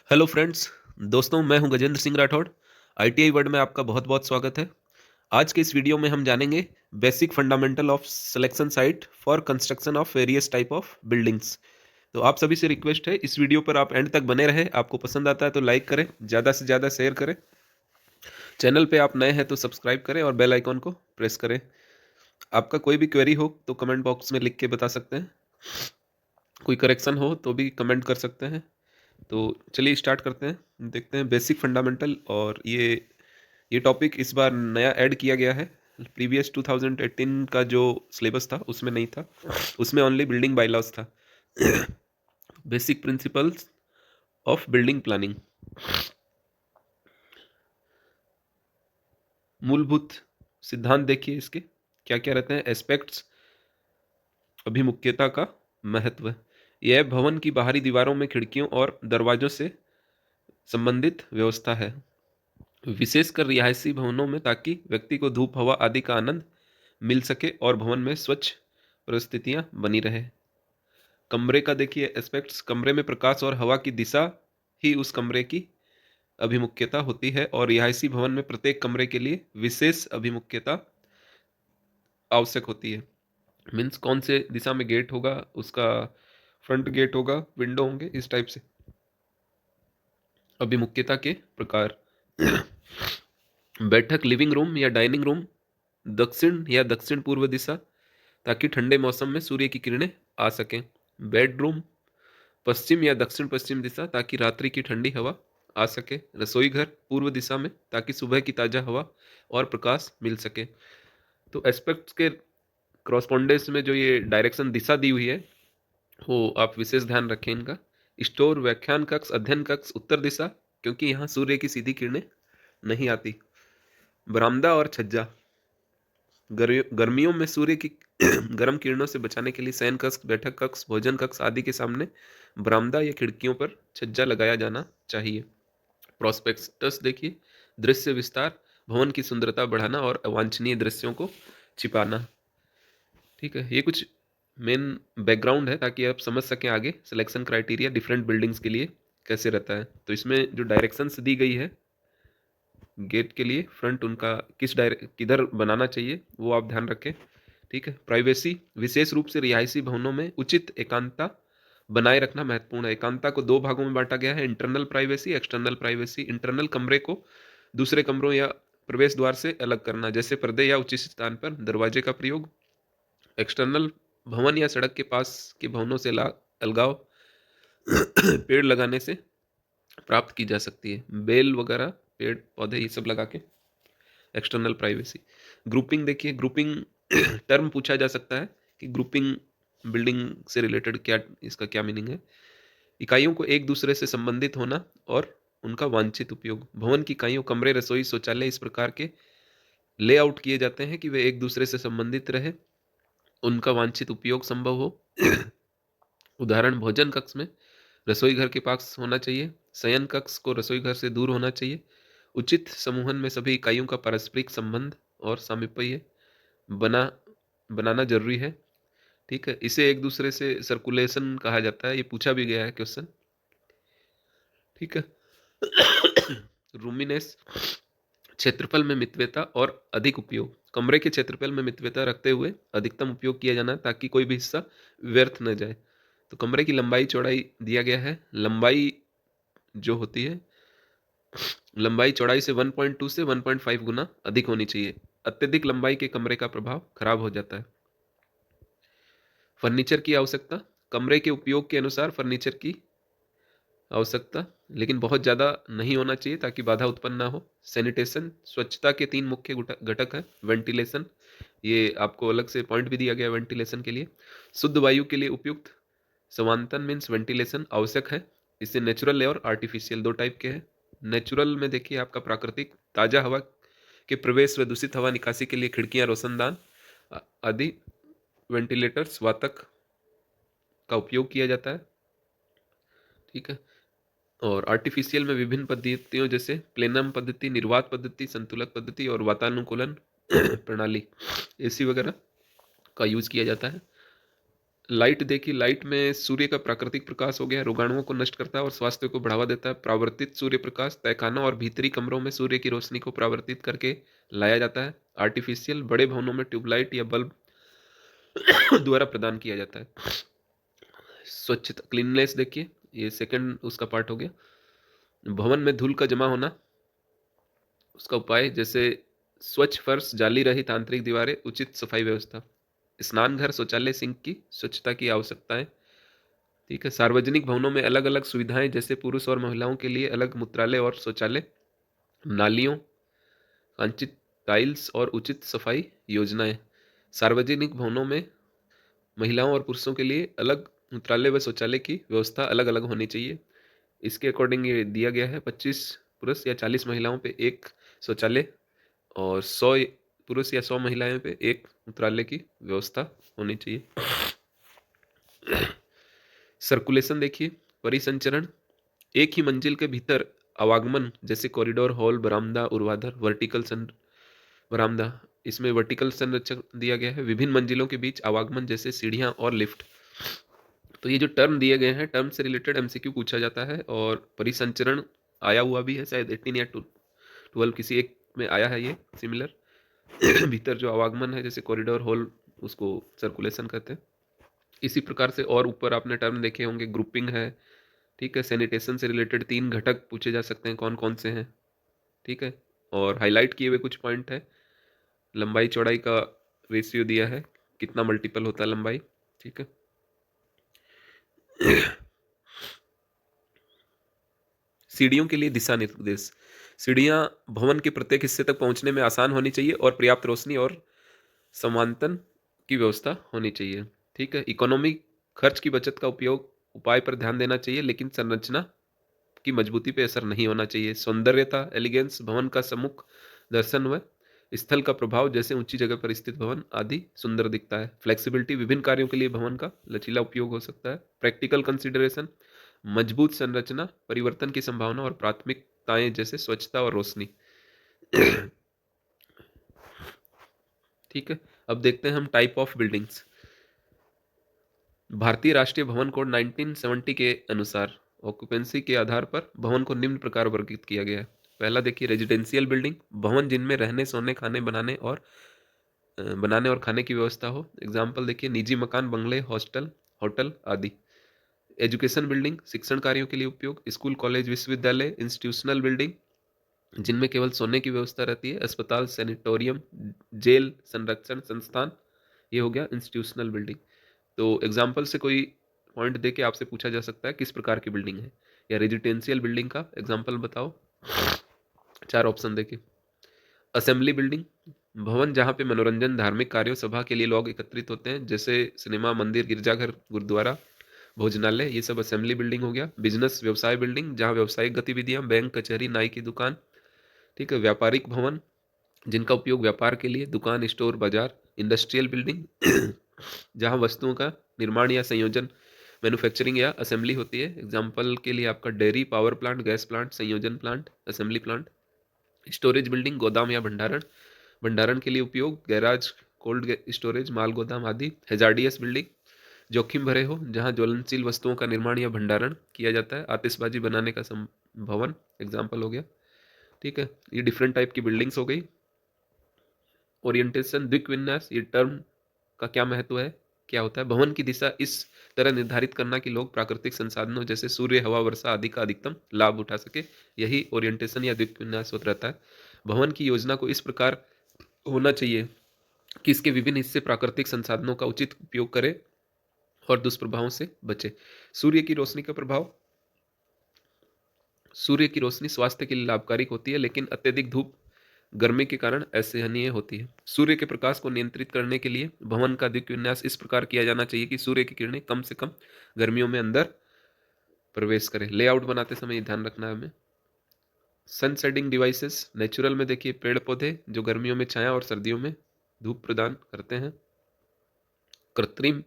Hello friends. दोस्तों, मैं हूं गजेंद्र सिंह राठौड़। आईटीआई वर्ल्ड में आपका बहुत बहुत स्वागत है। आज के इस वीडियो में हम जानेंगे basic fundamental of selection site for construction of various type of buildings. तो आप सभी से रिक्वेस्ट है, इस वीडियो पर आप एंड तक बने रहे। आपको पसंद आता है तो लाइक करें, ज़्यादा से ज़्यादा शेयर करें। चैनल पे आप नए हैं तो सब्सक्राइब करें और बेल आइकॉन को प्रेस करें। आपका कोई भी क्वेरी हो तो कमेंट बॉक्स में लिख के बता सकते हैं। कोई करेक्शन हो तो भी कमेंट कर सकते हैं। तो चलिए स्टार्ट करते हैं, देखते हैं बेसिक फंडामेंटल। और ये टॉपिक इस बार नया ऐड किया गया है। प्रीवियस 2018 का जो सिलेबस था उसमें नहीं था, उसमें ओनली बिल्डिंग बायलॉज था। Basic principles of building planning, मूलभूत सिद्धांत देखिए इसके क्या क्या रहते हैं। एस्पेक्ट्स, अभिमुख्यता का महत्व। यह भवन की बाहरी दीवारों में खिड़कियों और दरवाजों से संबंधित व्यवस्था है, विशेषकर रिहायशी भवनों में, ताकि व्यक्ति को धूप, हवा आदि का आनंद मिल सके और भवन में स्वच्छ परिस्थितियां बनी रहे। कमरे का देखिए एस्पेक्ट्स। कमरे में प्रकाश और हवा की दिशा ही उस कमरे की अभिमुख्यता होती है, और रिहायशी भवन में प्रत्येक कमरे के लिए विशेष अभिमुख्यता आवश्यक होती है। मीन्स कौन से दिशा में गेट होगा, उसका फ्रंट गेट होगा, विंडो होंगे, इस टाइप से अभिमुख्यता के प्रकार। बैठक, लिविंग रूम या डाइनिंग रूम दक्षिण या दक्षिण पूर्व दिशा, ताकि ठंडे मौसम में सूर्य की किरणें आ सकें। बेडरूम पश्चिम या दक्षिण पश्चिम दिशा, ताकि रात्रि की ठंडी हवा आ सके। रसोई घर पूर्व दिशा में, ताकि सुबह की ताज़ा हवा और प्रकाश मिल सके। तो एस्पेक्ट्स के क्रॉसपॉन्डेंस में जो ये डायरेक्शन दिशा दी हुई है, वो आप विशेष ध्यान रखें इनका। स्टोर, व्याख्यान कक्ष, अध्ययन कक्ष उत्तर दिशा, क्योंकि यहाँ सूर्य की सीधी किरणें नहीं आती। बरामदा और छज्जा, गर्मियों में सूर्य की गर्म किरणों से बचाने के लिए शयन कक्ष, बैठक कक्ष, भोजन कक्ष आदि के सामने बरामदा या खिड़कियों पर छज्जा लगाया जाना चाहिए। प्रोस्पेक्टस देखिए, दृश्य विस्तार, भवन की सुंदरता बढ़ाना और अवांछनीय दृश्यों को छिपाना। ठीक है, ये कुछ मेन बैकग्राउंड है ताकि आप समझ सकें आगे सिलेक्शन क्राइटेरिया डिफरेंट बिल्डिंग्स के लिए कैसे रहता है। तो इसमें जो डायरेक्शंस दी गई है गेट के लिए, फ्रंट उनका किधर बनाना चाहिए वो आप ध्यान रखें। ठीक है। प्राइवेसी, विशेष रूप से रिहायशी भवनों में उचित एकांतता बनाए रखना महत्वपूर्ण है। एकांतता को दो भागों में बांटा गया है, internal privacy, external privacy. Internal, कमरे को दूसरे कमरों या प्रवेश द्वार से अलग करना, जैसे पर्दे या उचित स्थान पर दरवाजे का प्रयोग। एक्सटर्नल, भवन या सड़क के पास के भवनों से अलगाव पेड़ लगाने से प्राप्त की जा सकती है। बेल वगैरह, पेड़ पौधे, ये सब लगा के एक्सटर्नल प्राइवेसी। ग्रुपिंग देखिए, ग्रुपिंग टर्म पूछा जा सकता है कि ग्रुपिंग बिल्डिंग से रिलेटेड क्या, इसका क्या मीनिंग है। इकाइयों को एक दूसरे से संबंधित होना और उनका वांछित उपयोग। भवन की इकाइयों, कमरे, रसोई, शौचालय इस प्रकार के लेआउट किए जाते हैं कि वे एक दूसरे से संबंधित रहे, उनका वांछित उपयोग संभव हो। उदाहरण, भोजन कक्ष में रसोई घर के पास होना चाहिए, शयन कक्ष को रसोई घर से दूर होना चाहिए। उचित समूहन में सभी इकाइयों का पारस्परिक संबंध और सामीप्य बना बनाना जरूरी है। ठीक है, इसे एक दूसरे से सर्कुलेशन कहा जाता है, ये पूछा भी गया है क्वेश्चन। ठीक है। रूमिनेस, क्षेत्रफल में मितव्यता और अधिक उपयोग। कमरे के क्षेत्रफल में मितव्यता रखते हुए अधिकतम उपयोग किया जाना, ताकि कोई भी हिस्सा व्यर्थ न जाए। तो कमरे की लंबाई चौड़ाई दिया गया है। लंबाई जो होती है, लंबाई चौड़ाई से 1.2 से 1.5 गुना अधिक होनी चाहिए। अत्यधिक लंबाई के कमरे का प्रभाव खराब हो जाता है। फर्नीचर की आवश्यकता, कमरे के उपयोग के अनुसार फर्नीचर की आवश्यकता, लेकिन बहुत ज़्यादा नहीं होना चाहिए ताकि बाधा उत्पन्न ना हो। सैनिटेशन, स्वच्छता के तीन मुख्य घटक हैं। वेंटिलेशन, ये आपको अलग से पॉइंट भी दिया गया वेंटिलेशन के लिए। शुद्ध वायु के लिए उपयुक्त समांतन मीन्स वेंटिलेशन आवश्यक है। इससे नेचुरल और आर्टिफिशियल दो टाइप के हैं। नेचुरल में देखिए आपका प्राकृतिक ताज़ा हवा के प्रवेश व दूषित हवा निकासी के लिए खिड़कियां, रोशनदान आदि वेंटिलेटर्स, वातक का उपयोग किया जाता है। ठीक है। और आर्टिफिशियल में विभिन्न पद्धतियों जैसे प्लेनम पद्धति, निर्वात पद्धति, संतुलक पद्धति और वातानुकूलन प्रणाली, एसी वगैरह का यूज किया जाता है। लाइट देखिए, लाइट में सूर्य का प्राकृतिक प्रकाश हो गया, रोगाणुओं को नष्ट करता है और स्वास्थ्य को बढ़ावा देता है। परावर्तित सूर्य प्रकाश तहखानों और भीतरी कमरों में सूर्य की रोशनी को परावर्तित करके लाया जाता है। आर्टिफिशियल बड़े भवनों में ट्यूबलाइट या बल्ब द्वारा प्रदान किया जाता है। स्वच्छता क्लीननेस देखिए, ये सेकंड उसका पार्ट हो गया। भवन में धूल का जमा होना, उसका उपाय जैसे स्वच्छ फर्श, जाली रहित आंतरिक दीवारें, उचित सफाई व्यवस्था। स्नानघर, शौचालय, सिंक की स्वच्छता की आवश्यकताएं। ठीक है। सार्वजनिक भवनों में अलग अलग सुविधाएं जैसे पुरुष और महिलाओं के लिए अलग मूत्रालय और शौचालय, नालियों, कांचित टाइल्स और उचित सफाई योजनाएं। सार्वजनिक भवनों में महिलाओं और पुरुषों के लिए अलग मूत्रालय व शौचालय की व्यवस्था अलग अलग होनी चाहिए। इसके अकॉर्डिंग ये दिया गया है 25 पुरुष या 40 महिलाओं पे एक शौचालय और 100 पुरुष या 100 महिलाएं पे एक मूत्रालय की व्यवस्था होनी चाहिए। सर्कुलेशन देखिए, परिसंचरण, एक ही मंजिल के भीतर आवागमन जैसे कॉरिडोर, हॉल, बरामदा, ऊर्ध्वाधर, वर्टिकल बरामदा, इसमें वर्टिकल संरचना दिया गया है। विभिन्न मंजिलों के बीच आवागमन जैसे सीढ़ियां और लिफ्ट। तो ये जो टर्म दिए गए हैं, टर्म से रिलेटेड एमसीक्यू पूछा जाता है। और परिसंचरण आया हुआ भी है, शायद 18 या 12 किसी एक में आया है ये सिमिलर। भीतर जो आवागमन है जैसे कॉरिडोर, हॉल, उसको सर्कुलेशन कहते हैं। इसी प्रकार से और ऊपर आपने टर्म देखे होंगे, ग्रुपिंग है। ठीक है। सैनिटेशन से रिलेटेड 3 घटक पूछे जा सकते हैं, कौन कौन से हैं। ठीक है। और हाईलाइट किए हुए कुछ पॉइंट है। लंबाई चौड़ाई का रेशियो दिया है, कितना मल्टीपल होता है लंबाई। ठीक है। सीढ़ियों के लिए दिशा निर्देश। सीढ़ियां भवन के प्रत्येक हिस्से तक पहुंचने में आसान होनी चाहिए और पर्याप्त रोशनी और समांतन की व्यवस्था होनी चाहिए। ठीक है। इकोनॉमी, खर्च की बचत का उपयोग उपाय पर ध्यान देना चाहिए, लेकिन संरचना की मजबूती पे असर नहीं होना चाहिए। सौंदर्यता, एलिगेंस, भवन का सम्मुख दर्शन व स्थल का प्रभाव जैसे ऊंची जगह पर स्थित भवन आदि सुंदर दिखता है। फ्लेक्सिबिलिटी, विभिन्न कार्यों के लिए भवन का लचीला उपयोग हो सकता है। प्रैक्टिकल कंसिडरेशन, मजबूत संरचना, परिवर्तन की संभावना और प्राथमिकताएं जैसे स्वच्छता और रोशनी। ठीक है। अब देखते हैं हम टाइप ऑफ बिल्डिंग्स। भारतीय राष्ट्रीय भवन कोड 1970 के अनुसार ऑक्यूपेंसी के आधार पर भवन को निम्न प्रकार वर्गीकृत किया गया है। पहला देखिए, रेजिडेंशियल बिल्डिंग, भवन जिनमें रहने, सोने, खाने, बनाने और खाने की व्यवस्था हो। एग्जाम्पल देखिए, निजी मकान, बंगले, हॉस्टल, होटल आदि। एजुकेशन बिल्डिंग, शिक्षण कार्यों के लिए उपयोग, स्कूल, कॉलेज, विश्वविद्यालय। इंस्टीट्यूशनल बिल्डिंग, जिनमें केवल सोने की व्यवस्था रहती है। अस्पताल, सैनिटोरियम, जेल, संरक्षण संस्थान, ये हो गया इंस्टीट्यूशनल बिल्डिंग। तो एग्जाम्पल से कोई पॉइंट दे के आपसे पूछा जा सकता है किस प्रकार की बिल्डिंग है, या रेजिडेंशियल बिल्डिंग का एग्जाम्पल बताओ। 4 ऑप्शन देखिए। असेंबली बिल्डिंग, भवन जहाँ पे मनोरंजन, धार्मिक कार्यों, सभा के लिए लोग एकत्रित होते हैं, जैसे सिनेमा, मंदिर, गिरजाघर, गुरुद्वारा, भोजनालय, ये सब असेंबली बिल्डिंग हो गया। बिजनेस, व्यवसाय बिल्डिंग, जहाँ व्यवसायिक गतिविधियां, बैंक, कचहरी, नाई की दुकान। ठीक है। व्यापारिक भवन, जिनका उपयोग व्यापार के लिए, दुकान, स्टोर, बाजार। इंडस्ट्रियल बिल्डिंग, जहाँ वस्तुओं का निर्माण या संयोजन, मैन्युफैक्चरिंग या असेंबली होती है। एग्जाम्पल के लिए आपका dairy, power plant, gas plant, संयोजन plant, assembly plant. Storage building, गोदाम या भंडारण, भंडारण के लिए उपयोग, गैराज, कोल्ड स्टोरेज, माल गोदाम आदि। हेजार्डियस बिल्डिंग, जोखिम भरे हो, जहाँ ज्वलनशील वस्तुओं का निर्माण या भंडारण किया जाता है। आतिशबाजी बनाने का भवन एग्जाम्पल हो गया। ठीक है। ये डिफरेंट टाइप की बिल्डिंग्स हो गई। ओरिएंटेशन, दिक्विन्यास, ये टर्म का क्या महत्व है, क्या होता है। भवन की दिशा इस तरह निर्धारित करना कि लोग प्राकृतिक संसाधनों जैसे सूर्य, हवा, वर्षा आदि का अधिकतम लाभ उठा सके, यही ओरिएंटेशन या दिक्विन्यास होता रहता है। भवन की योजना को इस प्रकार होना चाहिए कि इसके विभिन्न हिस्से प्राकृतिक संसाधनों का उचित उपयोग करें और दुष्प्रभावों से बचे। सूर्य की रोशनी का प्रभाव, सूर्य की रोशनी स्वास्थ्य के लिए लाभकारी होती है, लेकिन अत्यधिक धूप, गर्मी के कारण असहनीय होती है। सूर्य के प्रकाश को नियंत्रित करने के लिए भवन का दिक्विन्यास इस प्रकार किया जाना चाहिए कि सूर्य की किरणें कम से कम गर्मियों में अंदर प्रवेश करें। लेआउट बनाते समय ये ध्यान रखना है हमें। सन शेडिंग डिवाइसेस, नेचुरल में देखिए पेड़ पौधे जो गर्मियों में छाया और सर्दियों में धूप प्रदान करते हैं। कृत्रिम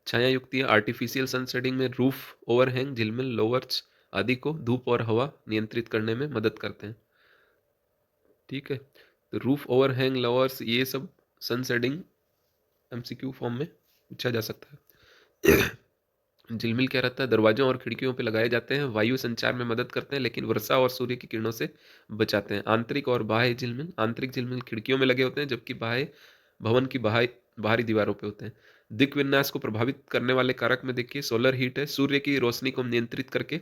छाया युक्तियां, आर्टिफिशियल सन शेडिंग में रूफ ओवरहैंग, झिलमिल, लोवर्स आदि को धूप और हवा नियंत्रित करने में मदद करते हैं। ठीक है। तो रूफ ओवरहैंग, लवर्स, ये सब सन शेडिंग एमसीक्यू फॉर्म में पूछा जा सकता है। झिलमिल क्या रहता है? दरवाज़ों और खिड़कियों पे लगाए जाते हैं, वायु संचार में मदद करते हैं, लेकिन वर्षा और सूर्य की किरणों से बचाते हैं। आंतरिक और बाह्य झिलमिल, आंतरिक झिलमिल खिड़कियों में लगे होते हैं, जबकि बाह्य भवन की बाहरी दीवारों पे होते हैं। दिक् विन्यास को प्रभावित करने वाले कारक में देखिए सोलर हीट है, सूर्य की रोशनी को नियंत्रित करके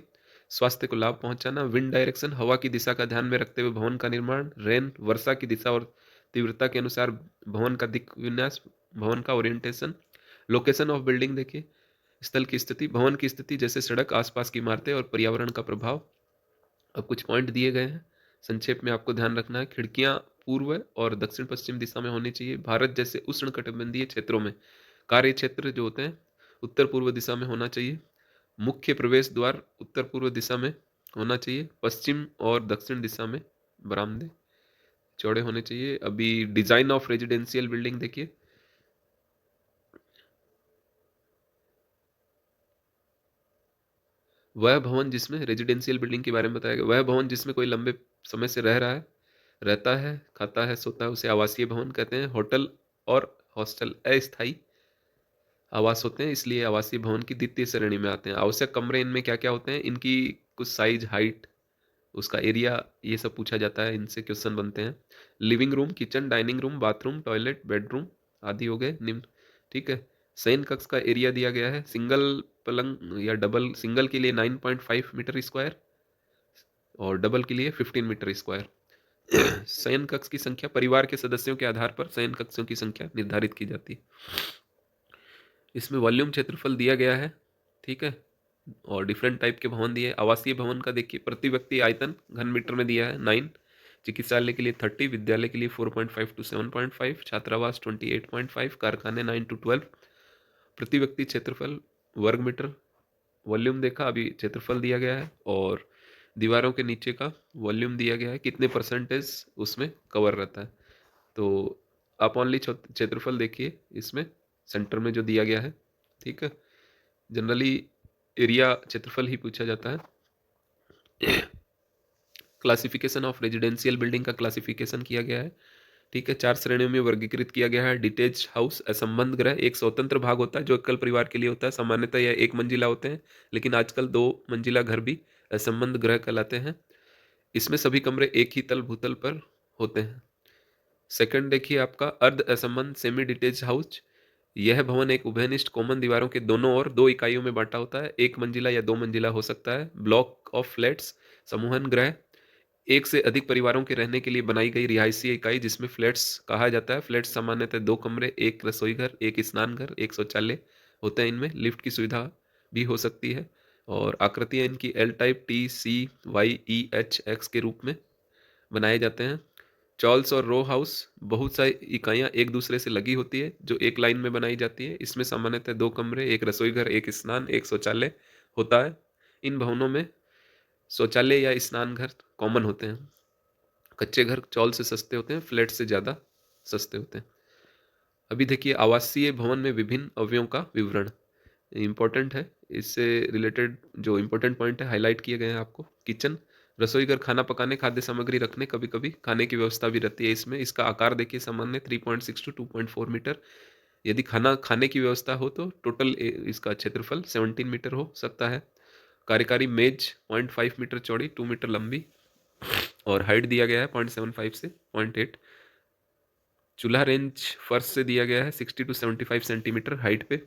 स्वास्थ्य को लाभ पहुंचाना। विंड डायरेक्शन, हवा की दिशा का ध्यान में रखते हुए भवन का निर्माण। रेन, वर्षा की दिशा और तीव्रता के अनुसार भवन का दिक् विन्यास, भवन का ओरिएंटेशन। लोकेशन ऑफ बिल्डिंग देखिए, स्थल की स्थिति, भवन की स्थिति जैसे सड़क, आसपास की इमारतें और पर्यावरण का प्रभाव। अब कुछ पॉइंट दिए गए हैं, संक्षेप में आपको ध्यान रखना है। खिड़कियां पूर्व और दक्षिण पश्चिम दिशा में होनी चाहिए। भारत जैसे उष्णकटिबंधीय क्षेत्रों में कार्य क्षेत्र जो होते हैं उत्तर पूर्व दिशा में होना चाहिए। मुख्य प्रवेश द्वार उत्तर पूर्व दिशा में होना चाहिए। पश्चिम और दक्षिण दिशा में बरामदे चौड़े होने चाहिए। अभी डिजाइन ऑफ रेजिडेंशियल बिल्डिंग देखिए, वह भवन जिसमें रेजिडेंशियल बिल्डिंग के बारे में बताया गया, वह भवन जिसमें कोई लंबे समय से रहता है, खाता है, सोता है, उसे आवासीय भवन कहते हैं। होटल और हॉस्टल अस्थायी आवास होते हैं, इसलिए आवासीय भवन की द्वितीय श्रेणी में आते हैं। आवश्यक कमरे इनमें क्या क्या होते हैं, इनकी कुछ साइज, हाइट, उसका एरिया, ये सब पूछा जाता है, इनसे क्वेश्चन बनते हैं। Living room, kitchen, dining room, bathroom, toilet, bedroom आदि हो गए निम्न। ठीक है। शयन कक्ष का एरिया दिया गया है, सिंगल पलंग या डबल, सिंगल के लिए 9.5 मीटर स्क्वायर और डबल के लिए 15 मीटर स्क्वायर। शयन कक्ष की संख्या परिवार के सदस्यों के आधार पर शयन कक्षों की संख्या निर्धारित की जाती है। इसमें वॉल्यूम क्षेत्रफल दिया गया है। ठीक है। और डिफरेंट टाइप के भवन दिए। आवासीय भवन का देखिए, प्रति व्यक्ति आयतन घन मीटर में दिया है 9, चिकित्सालय के लिए 30, विद्यालय के लिए 4.5 to 7.5, छात्रावास 28.5, कारखाने 9 to 12। प्रति व्यक्ति क्षेत्रफल वर्ग मीटर। वॉल्यूम देखा, अभी क्षेत्रफल दिया गया है और दीवारों के नीचे का वॉल्यूम दिया गया है, कितने परसेंटेज उसमें कवर रहता है। तो आप ओनली क्षेत्रफल देखिए इसमें सेंटर में जो दिया गया है। ठीक है। जनरली एरिया क्षेत्रफल ही पूछा जाता है। क्लासिफिकेशन ऑफ रेजिडेंशियल बिल्डिंग का क्लासिफिकेशन किया गया है। ठीक है। 4 श्रेणियों में वर्गीकृत किया गया है। डिटेच हाउस, असंबद्ध गृह, एक स्वतंत्र भाग होता है जो एकल परिवार के लिए होता है। सामान्यतः यह एक मंजिला होते हैं, लेकिन आजकल 2 मंजिला घर भी असंबद्ध गृह कहलाते हैं। इसमें सभी कमरे एक ही तल भूतल पर होते हैं। सेकंड देखिए आपका अर्ध असंबद्ध सेमी डिटेच हाउस। यह भवन एक उभयनिष्ठ कॉमन दीवारों के दोनों ओर 2 इकाइयों में बांटा होता है, एक मंजिला या 2 मंजिला हो सकता है। ब्लॉक ऑफ फ्लैट्स, समूहन गृह, एक से अधिक परिवारों के रहने के लिए बनाई गई रिहायशी इकाई जिसमें फ्लैट्स कहा जाता है। फ्लैट्स सामान्यतः 2 कमरे, एक रसोई घर, एक स्नान घर, एक शौचालय होते हैं। इनमें लिफ्ट की सुविधा भी हो सकती है और आकृतियां इनकी एल टाइप, टी, सी, वाई, ई, एच, एक्स के रूप में बनाए जाते हैं। चॉल्स और रो हाउस, बहुत सारी इकाइयां एक दूसरे से लगी होती है जो एक लाइन में बनाई जाती है। इसमें सामान्यतः 2 कमरे, एक रसोई घर, एक स्नान, एक शौचालय होता है। इन भवनों में शौचालय या स्नान घर कॉमन होते हैं। कच्चे घर चॉल से सस्ते होते हैं, फ्लैट से ज़्यादा सस्ते होते हैं। अभी देखिए आवासीय भवन में विभिन्न अवयवों का विवरण इम्पोर्टेंट है। इससे रिलेटेड जो इम्पोर्टेंट पॉइंट है हाईलाइट किए गए हैं आपको। किचन, रसोई घर, खाना पकाने, खाद्य सामग्री रखने, कभी कभी खाने की व्यवस्था भी रहती है इसमें। इसका आकार देखिए, सामान्य 3.6 to 2.4 मीटर। यदि खाना खाने की व्यवस्था हो तो टोटल इसका क्षेत्रफल 17 मीटर हो सकता है। कार्यकारी मेज 0.5 मीटर चौड़ी, 2 मीटर लंबी और हाइट दिया गया है 0.75 से 0.8। चूल्हा रेंज फर्श से दिया गया है 60 to 75 सेंटीमीटर हाइट पे।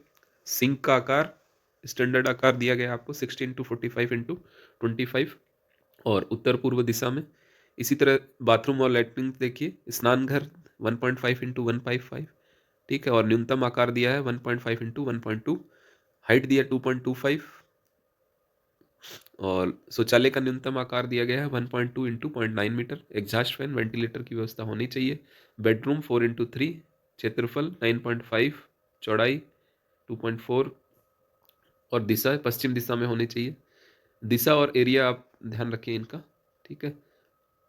सिंक का आकार स्टैंडर्ड आकार दिया गया है आपको 16 to 45 इंटू 25 और उत्तर पूर्व दिशा में। इसी तरह बाथरूम और लैट्रिन देखिए, स्नान घर 1.5 इंटू 1.5। ठीक है। और न्यूनतम आकार दिया है 1.5 इंटू 1.2, हाइट दिया 2.25 और शौचालय का न्यूनतम आकार दिया गया है 1.2 into 0.9 metre. Exhaust fan, ventilator की व्यवस्था होनी चाहिए। बेडरूम 4x3, क्षेत्रफल 9.5, चौड़ाई 2.4 और दिशा पश्चिम दिशा में होनी चाहिए। दिशा और एरिया आप ध्यान रखिए इनका। ठीक है।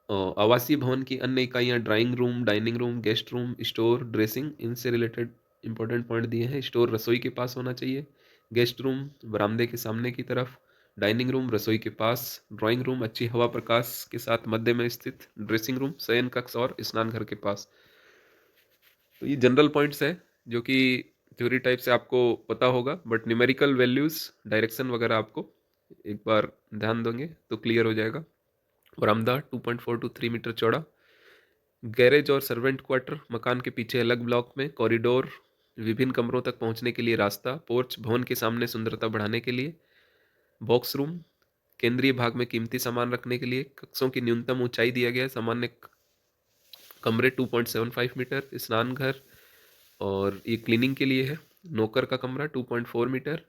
आवासीय भवन की अन्य इकाइयाँ drawing room, dining room, guest room, store, dressing, इनसे रिलेटेड इंपॉर्टेंट पॉइंट दिए हैं। स्टोर रसोई के पास होना चाहिए। गेस्ट रूम बरामदे के सामने की तरफ, डाइनिंग रूम रसोई के पास, ड्राइंग रूम अच्छी हवा प्रकाश के साथ मध्य में स्थित, ड्रेसिंग रूम शयन कक्ष और स्नान घर के पास। तो ये जनरल पॉइंट्स है जो कि थ्योरी टाइप से आपको पता होगा, बट न्यूमेरिकल वैल्यूज़, डायरेक्शन वगैरह आपको एक बार ध्यान देंगे तो क्लियर हो जाएगा। बरामदा 2.4 टू 3 मीटर चौड़ा। गैरेज और सर्वेंट क्वार्टर, मकान के पीछे अलग ब्लॉक में। कॉरिडोर, विभिन्न कमरों तक पहुंचने के लिए रास्ता। पोर्च, भवन के सामने सुंदरता बढ़ाने के लिए। बॉक्स रूम, केंद्रीय भाग में कीमती सामान रखने के लिए। कक्षों की न्यूनतम ऊंचाई दिया गया है। सामान्य कमरे 2.75 मीटर। स्नान घर और ये क्लीनिंग के लिए है। नौकर का कमरा 2.4 मीटर।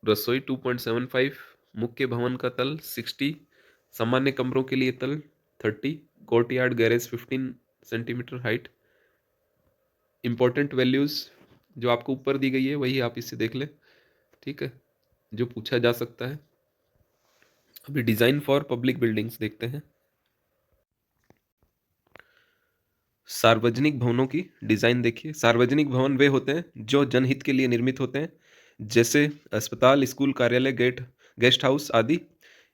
रसोई 2.75। मुख्य भवन का तल 60। सामान्य कमरों के लिए तल 30। Courtyard garage 15 centimetre height. Important values जो आपको ऊपर दी गई है वही आप इससे देख लें, ठीक है, जो पूछा जा सकता है। अभी डिजाइन फॉर पब्लिक बिल्डिंग्स देखते हैं। सार्वजनिक भवनों की डिजाइन देखिए। सार्वजनिक भवन वे होते हैं जो जनहित के लिए निर्मित होते हैं, जैसे अस्पताल, स्कूल, कार्यालय, गेस्ट हाउस आदि।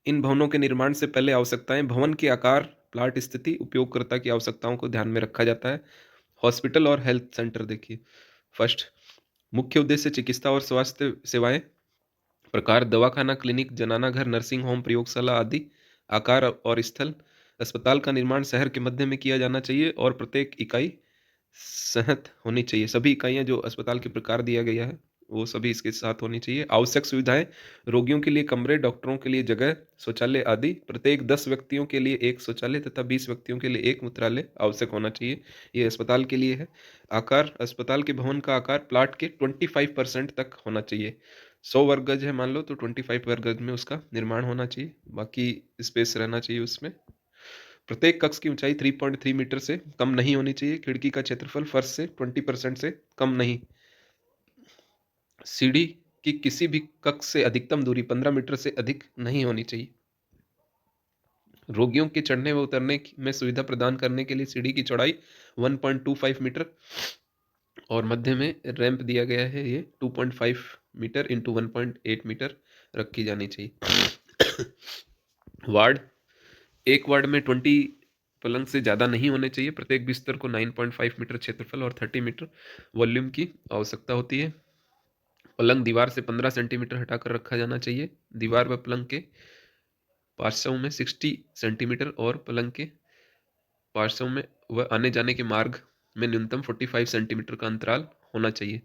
इन भवनों के निर्माण से पहले आवश्यकताएं, भवन के आकार, प्लाट स्थिति, उपयोगकर्ता की आवश्यकताओं को ध्यान में रखा जाता है। हॉस्पिटल और हेल्थ सेंटर देखिए। फर्स्ट, मुख्य उद्देश्य चिकित्सा और स्वास्थ्य सेवाएं। प्रकार, दवाखाना, क्लिनिक, जनाना घर, नर्सिंग होम, प्रयोगशाला आदि। आकार और स्थल, अस्पताल का निर्माण शहर के मध्य में किया जाना चाहिए और प्रत्येक इकाई सहत होनी चाहिए। सभी इकाइयां जो अस्पताल के प्रकार दिया गया है वो सभी इसके साथ होनी चाहिए। आवश्यक सुविधाएं, रोगियों के लिए कमरे, डॉक्टरों के लिए जगह, शौचालय आदि। प्रत्येक 10 व्यक्तियों के लिए एक शौचालय तथा 20 व्यक्तियों के लिए एक मूत्रालय आवश्यक होना चाहिए। ये अस्पताल के लिए है। आकार, अस्पताल के भवन का आकार प्लाट के 25% तक होना चाहिए। 100 वर्ग गज है मान लो तो 25 वर्ग गज में उसका निर्माण होना चाहिए, बाकी स्पेस रहना चाहिए उसमें। प्रत्येक कक्ष की ऊंचाई 3.3 मीटर से कम नहीं होनी चाहिए। खिड़की का क्षेत्रफल फर्श से 20% से कम नहीं। सीढ़ी की किसी भी कक्ष से अधिकतम दूरी 15 मीटर से अधिक नहीं होनी चाहिए। रोगियों के चढ़ने व उतरने में सुविधा प्रदान करने के लिए सीढ़ी की चौड़ाई 1.25 मीटर और मध्य में रैंप दिया गया है, ये 2.5 मीटर इंटू 1.8 मीटर रखी जानी चाहिए। वार्ड, एक वार्ड में 20 पलंग से ज़्यादा नहीं होने चाहिए। प्रत्येक बिस्तर को 9.5 मीटर क्षेत्रफल और 30 मीटर वॉल्यूम की आवश्यकता होती है। पलंग दीवार से 15 सेंटीमीटर हटाकर रखा जाना चाहिए। दीवार व पलंग के पार्श्वों में 60 सेंटीमीटर और पलंग के पार्श्वों में व आने जाने के मार्ग में न्यूनतम 45 सेंटीमीटर का अंतराल होना चाहिए।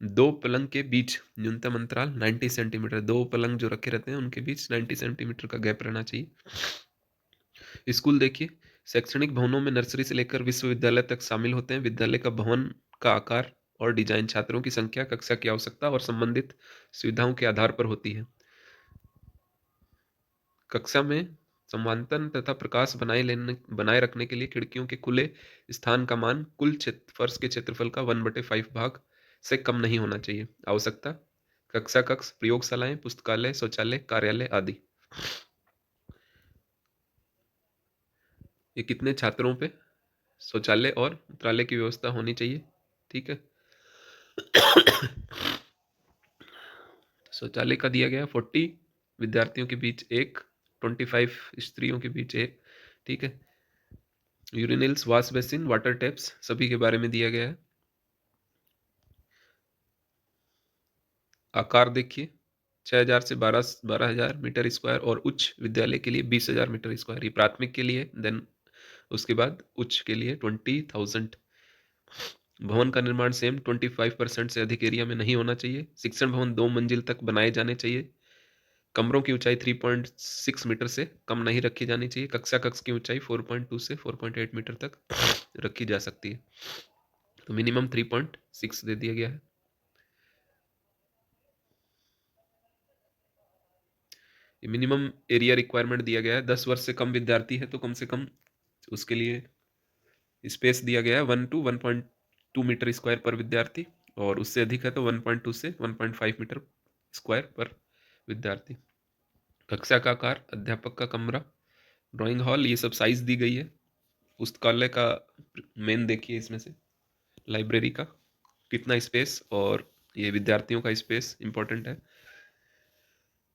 दो पलंग के बीच न्यूनतम अंतराल 90 सेंटीमीटर। दो पलंग जो रखे रहते हैं उनके बीच 90 सेंटीमीटर का गैप रहना चाहिए। स्कूल देखिए। शैक्षणिक भवनों में नर्सरी से लेकर विश्वविद्यालय तक शामिल होते हैं। विद्यालय का भवन का आकार और डिजाइन छात्रों की संख्या, कक्षा की आवश्यकता और संबंधित सुविधाओं के आधार पर होती है। कक्षा में समांतर तथा प्रकाश बनाए रखने के लिए खिड़कियों के खुले स्थान का मान कुल फर्श के क्षेत्रफल का 1/5 भाग से कम नहीं होना चाहिए। आवश्यकता, कक्षा कक्ष, प्रयोगशालाएं, पुस्तकालय, शौचालय, कार्यालय आदि। ये कितने छात्रों पे शौचालय और मूत्रालय की व्यवस्था होनी चाहिए, ठीक है। शौचालय का दिया गया 40 विद्यार्थियों के बीच एक, 25 स्त्रियों के बीच एक, ठीक है। Urinals, wash basin, water taps सभी के बारे में दिया गया है। आकार देखिए, 6000 से 12,000 मीटर स्क्वायर और उच्च विद्यालय के लिए 20,000 मीटर स्क्वायर। ये प्राथमिक के लिए, देन उसके बाद उच्च के लिए 20,000। भवन का निर्माण सेम 25% से अधिक एरिया में नहीं होना चाहिए। शिक्षण भवन 2 मंजिल तक बनाए जाने चाहिए। कमरों की ऊंचाई 3.6 मीटर से कम नहीं रखी जानी चाहिए। कक्षा कक्ष की ऊंचाई 4.2 से 4.8 मीटर तक रखी जा सकती है, तो मिनिमम 3.6 दे दिया गया है। मिनिमम एरिया रिक्वायरमेंट दिया गया है। 10 वर्ष से कम विद्यार्थी है तो कम से कम उसके लिए स्पेस दिया गया है 1 to 1.2 मीटर स्क्वायर पर विद्यार्थी, और उससे अधिक है तो 1.2 से 1.5 मीटर स्क्वायर पर विद्यार्थी। कक्षा का आकार, अध्यापक का कमरा, ड्राइंग हॉल, ये सब साइज दी गई है। पुस्तकालय का मेन देखिए, इसमें से लाइब्रेरी का कितना स्पेस और ये विद्यार्थियों का स्पेस इंपॉर्टेंट है।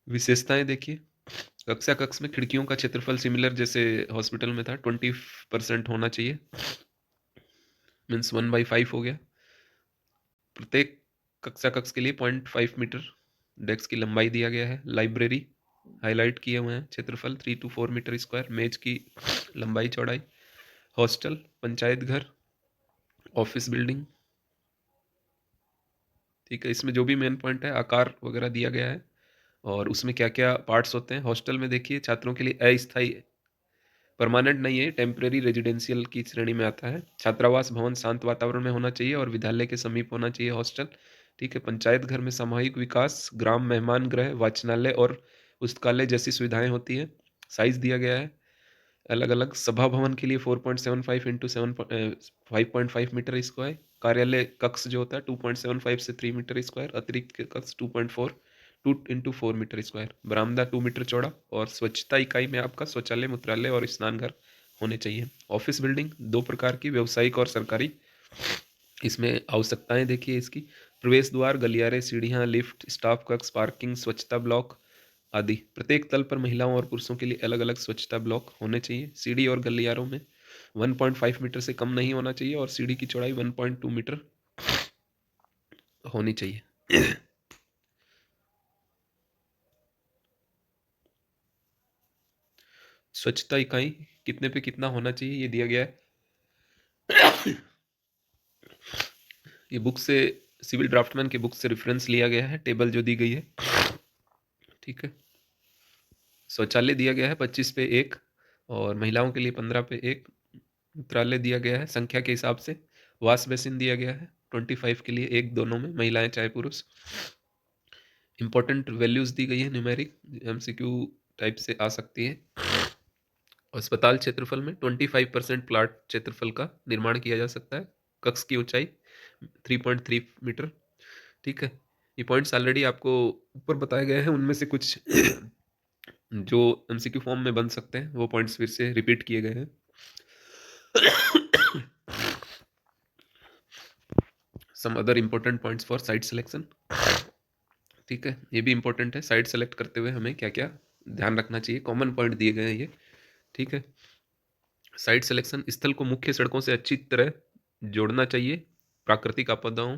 विशेषताएं देखिए। कक्षा कक्ष में खिड़कियों का क्षेत्रफल सिमिलर जैसे हॉस्पिटल में था 20% होना चाहिए। मीन्स 1/5 हो गया। प्रत्येक कक्षा कक्ष के लिए 0.5 मीटर डेस्क की लंबाई दिया गया है। लाइब्रेरी हाईलाइट किए हुए हैं। क्षेत्रफल 3 to 4 मीटर स्क्वायर। मेज की लंबाई चौड़ाई। हॉस्टल, पंचायत घर, ऑफिस बिल्डिंग। ठीक है, इसमें जो भी मेन पॉइंट है आकार वगैरह दिया गया है और उसमें क्या क्या पार्ट्स होते हैं। हॉस्टल में देखिए छात्रों के लिए अस्थायी, परमानेंट नहीं है, टेम्परेरी रेजिडेंशियल की श्रेणी में आता है। छात्रावास भवन शांत वातावरण में होना चाहिए और विद्यालय के समीप होना चाहिए हॉस्टल। ठीक है, पंचायत घर में सामूहिक विकास, ग्राम मेहमान गृह, वाचनालय और पुस्तकालय जैसी सुविधाएं होती हैं। साइज दिया गया है अलग अलग। सभा भवन के लिए 4.75 इंटू 5.5 मीटर स्क्वायर। कार्यालय कक्ष जो होता है 2.75 से 3 मीटर स्क्वायर। अतिरिक्त कक्ष 2.4 बरामदा 2 मीटर चौड़ा। और स्वच्छता इकाई में आपका शौचालय, मूत्रालय और स्नानघर होने चाहिए। ऑफिस बिल्डिंग दो प्रकार की, व्यावसायिक और सरकारी। इसमें आवश्यकताएं देखिए इसकी। प्रवेश द्वार, गलियारे, सीढ़ियां, लिफ्ट, स्टाफ कक्ष, पार्किंग, स्वच्छता ब्लॉक आदि। प्रत्येक तल पर महिलाओं और पुरुषों के लिए अलग अलग स्वच्छता ब्लॉक होने चाहिए। सीढ़ी और गलियारों में 1.5 मीटर से कम नहीं होना चाहिए और सीढ़ी की चौड़ाई 1.2 मीटर होनी चाहिए। स्वच्छता इकाई कितने पे कितना होना चाहिए ये दिया गया है। ये बुक से, सिविल ड्राफ्टमैन के बुक से रेफरेंस लिया गया है, टेबल जो दी गई है। ठीक है, शौचालय दिया गया है 25 पे 1 और महिलाओं के लिए 15 पे 1। मूत्रालय दिया गया है संख्या के हिसाब से। वॉश बेसिन दिया गया है 25 के लिए 1, दोनों में, महिलाएं चाहे पुरुष। इंपॉर्टेंट वैल्यूज दी गई है न्यूमेरिक, एमसीक्यू टाइप से आ सकती है। अस्पताल क्षेत्रफल में 25% प्लाट क्षेत्रफल का निर्माण किया जा सकता है। कक्ष की ऊंचाई 3.3 मीटर। ठीक है, ये पॉइंट्स ऑलरेडी आपको ऊपर बताए गए हैं, उनमें से कुछ जो एमसीक्यू फॉर्म में बन सकते हैं वो पॉइंट्स फिर से रिपीट किए गए हैं। Some other important points for site selection. ठीक है, ये भी इंपॉर्टेंट है, साइट सेलेक्ट करते हुए हमें क्या क्या ध्यान रखना चाहिए। कॉमन पॉइंट दिए गए हैं ये। ठीक है, साइट सिलेक्शन, स्थल को मुख्य सड़कों से अच्छी तरह जोड़ना चाहिए। प्राकृतिक आपदाओं,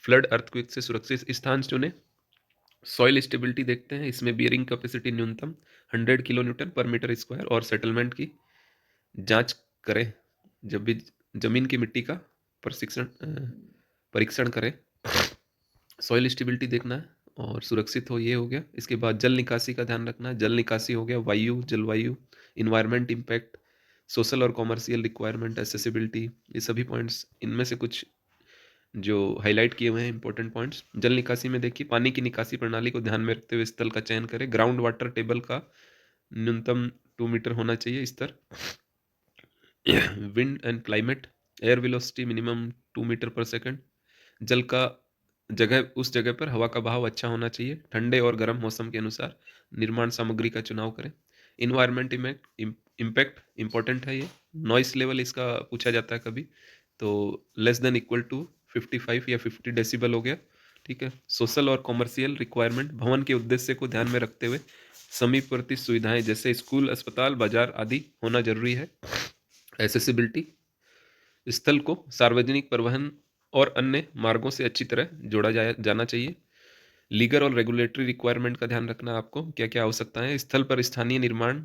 फ्लड, अर्थक्वेक से सुरक्षित स्थान चुने। सॉइल स्टेबिलिटी देखते हैं, इसमें बियरिंग कैपेसिटी न्यूनतम 100 kN/m² और सेटलमेंट की जांच करें जब भी जमीन की मिट्टी का परीक्षण करें। सॉइल स्टेबिलिटी देखना है और सुरक्षित हो, ये हो गया। इसके बाद जल निकासी का ध्यान रखना है। जल निकासी हो गया, वायु, जलवायु, इन्वायरमेंट इम्पैक्ट, सोशल और कॉमर्शियल रिक्वायरमेंट, एसेसिबिलिटी, ये सभी पॉइंट्स इनमें से कुछ जो हाईलाइट किए हुए हैं इंपॉर्टेंट पॉइंट्स। जल निकासी में देखिए, पानी की निकासी प्रणाली को ध्यान में रखते हुए स्थल का चयन करें। ग्राउंड वाटर टेबल का न्यूनतम 2 मीटर होना चाहिए स्तर। Wind and climate, air velocity minimum 2 metre per second. जल का जगह, उस जगह पर हवा का बहाव अच्छा होना चाहिए। ठंडे और गर्म मौसम के अनुसार निर्माण सामग्री का चुनाव करें। इन्वायरमेंट इम्पैक्ट इंपॉर्टेंट है ये। नॉइस लेवल इसका पूछा जाता है कभी, तो लेस देन इक्वल टू 55 या 50 डेसिबल हो गया। ठीक है, सोशल और कॉमर्शियल रिक्वायरमेंट, भवन के उद्देश्य को ध्यान में रखते हुए समीपवर्ती सुविधाएं जैसे स्कूल, अस्पताल, बाजार आदि होना जरूरी है। एसेसिबिलिटी, स्थल को सार्वजनिक परिवहन और अन्य मार्गों से अच्छी तरह जोड़ा जाना चाहिए। लीगल और रेगुलेटरी रिक्वायरमेंट का ध्यान रखना आपको, क्या क्या आवश्यकताएं हैं। स्थल पर स्थानीय निर्माण,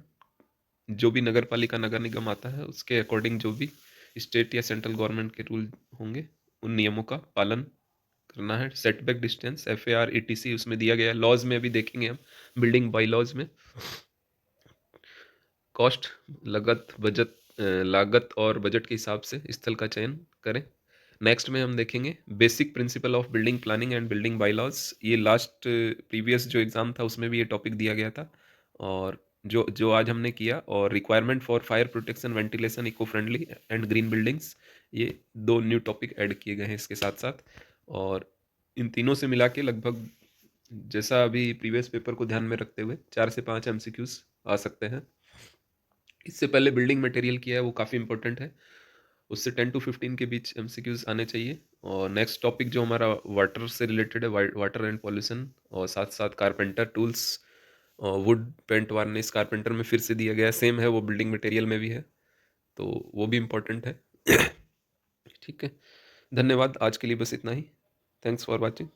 जो भी नगर पालिका, नगर निगम आता है उसके अकॉर्डिंग जो भी स्टेट या सेंट्रल गवर्नमेंट के रूल होंगे उन नियमों का पालन करना है। सेटबैक डिस्टेंस, FAR, ETC उसमें दिया गया है। लॉज में अभी देखेंगे हम, बिल्डिंग बाई लॉज में। कॉस्ट, लागत और बजट के हिसाब से स्थल का चयन करें। नेक्स्ट में हम देखेंगे basic principle of building planning and building bylaws. ये लास्ट प्रीवियस जो एग्जाम था उसमें भी ये टॉपिक दिया गया था और जो जो आज हमने किया। और requirement for fire protection, ventilation, eco friendly and green buildings, ये दो न्यू टॉपिक ऐड किए गए हैं इसके साथ साथ। और इन तीनों से मिला के लगभग, जैसा अभी प्रीवियस पेपर को ध्यान में रखते हुए, 4 से 5 MCQs आ सकते हैं। इससे पहले बिल्डिंग मटेरियल किया है वो काफ़ी इंपॉर्टेंट है, उससे 10 to 15 के बीच MCQs आने चाहिए। और नेक्स्ट टॉपिक जो हमारा वाटर से रिलेटेड है, वाटर एंड पॉल्यूशन, और साथ साथ कारपेंटर टूल्स, और वुड पेंट वार्निश कारपेंटर में फिर से दिया गया है, सेम है वो बिल्डिंग मटेरियल में भी है, तो वो भी इम्पोर्टेंट है। ठीक है? धन्यवाद, आज के लिए बस इतना ही। Thanks for watching.